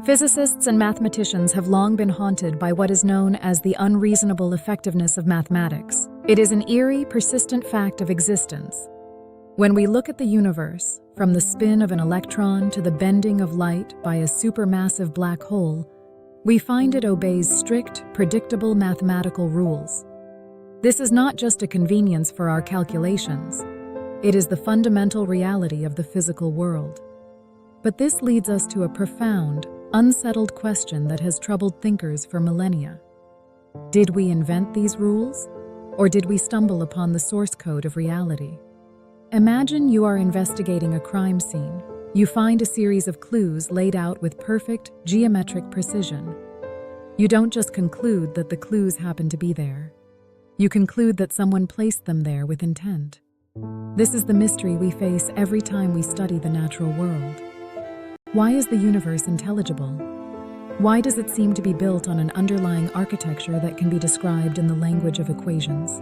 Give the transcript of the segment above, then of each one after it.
Physicists and mathematicians have long been haunted by what is known as the unreasonable effectiveness of mathematics. It is an eerie, persistent fact of existence. When we look at the universe, from the spin of an electron to the bending of light by a supermassive black hole, we find it obeys strict, predictable mathematical rules. This is not just a convenience for our calculations. It is the fundamental reality of the physical world. But this leads us to a profound, unsettled question that has troubled thinkers for millennia. Did we invent these rules, or did we stumble upon the source code of reality? Imagine you are investigating a crime scene. You find a series of clues laid out with perfect, geometric precision. You don't just conclude that the clues happen to be there. You conclude that someone placed them there with intent. This is the mystery we face every time we study the natural world. Why is the universe intelligible? Why does it seem to be built on an underlying architecture that can be described in the language of equations?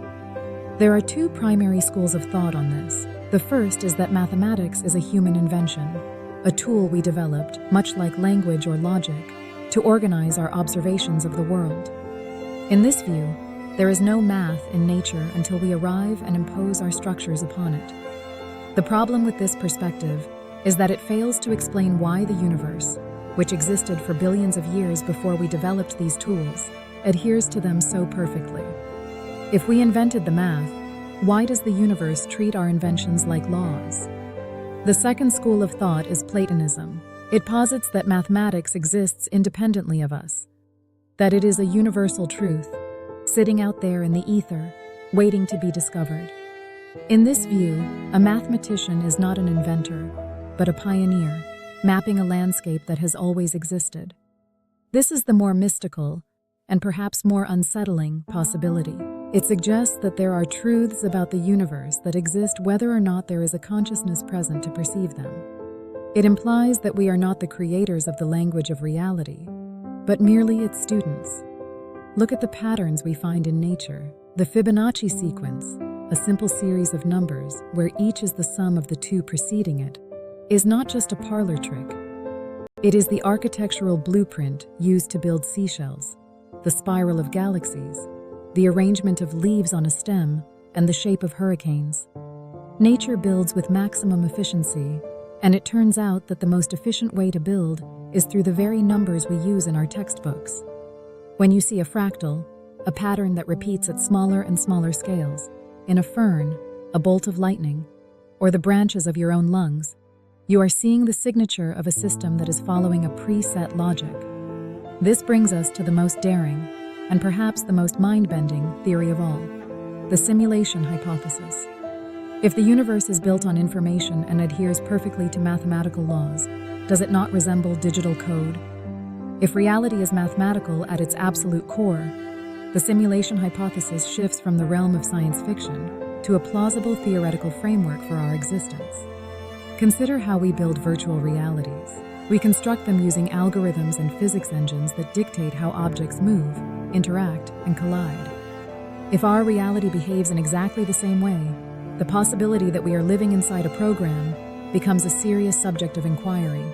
There are two primary schools of thought on this. The first is that mathematics is a human invention, a tool we developed, much like language or logic, to organize our observations of the world. In this view, there is no math in nature until we arrive and impose our structures upon it. The problem with this perspective is that it fails to explain why the universe, which existed for billions of years before we developed these tools, adheres to them so perfectly. If we invented the math, why does the universe treat our inventions like laws? The second school of thought is Platonism. It posits that mathematics exists independently of us, that it is a universal truth, sitting out there in the ether, waiting to be discovered. In this view, a mathematician is not an inventor, but a pioneer, mapping a landscape that has always existed. This is the more mystical, and perhaps more unsettling, possibility. It suggests that there are truths about the universe that exist whether or not there is a consciousness present to perceive them. It implies that we are not the creators of the language of reality, but merely its students. Look at the patterns we find in nature. The Fibonacci sequence, a simple series of numbers where each is the sum of the two preceding it, is not just a parlor trick. It is the architectural blueprint used to build seashells, the spiral of galaxies, the arrangement of leaves on a stem, and the shape of hurricanes. Nature builds with maximum efficiency, and it turns out that the most efficient way to build is through the very numbers we use in our textbooks. When you see a fractal, a pattern that repeats at smaller and smaller scales, in a fern, a bolt of lightning, or the branches of your own lungs, you are seeing the signature of a system that is following a preset logic. This brings us to the most daring, and perhaps the most mind-bending theory of all, the simulation hypothesis. If the universe is built on information and adheres perfectly to mathematical laws, does it not resemble digital code? If reality is mathematical at its absolute core, the simulation hypothesis shifts from the realm of science fiction to a plausible theoretical framework for our existence. Consider how we build virtual realities. We construct them using algorithms and physics engines that dictate how objects move, interact, and collide. If our reality behaves in exactly the same way, the possibility that we are living inside a program becomes a serious subject of inquiry.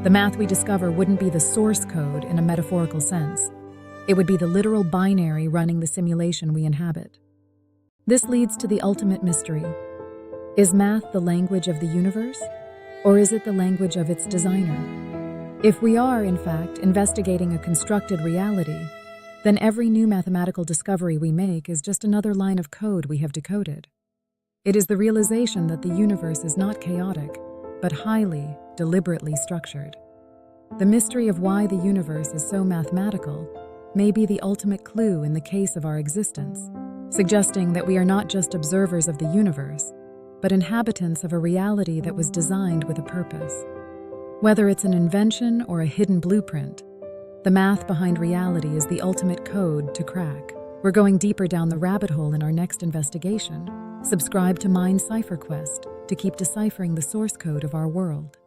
The math we discover wouldn't be the source code in a metaphorical sense. It would be the literal binary running the simulation we inhabit. This leads to the ultimate mystery. Is math the language of the universe, or is it the language of its designer? If we are, in fact, investigating a constructed reality, then every new mathematical discovery we make is just another line of code we have decoded. It is the realization that the universe is not chaotic, but highly, deliberately structured. The mystery of why the universe is so mathematical may be the ultimate clue in the case of our existence, suggesting that we are not just observers of the universe, but inhabitants of a reality that was designed with a purpose. Whether it's an invention or a hidden blueprint, the math behind reality is the ultimate code to crack. We're going deeper down the rabbit hole in our next investigation. Subscribe to Cipher Quest to keep deciphering the source code of our world.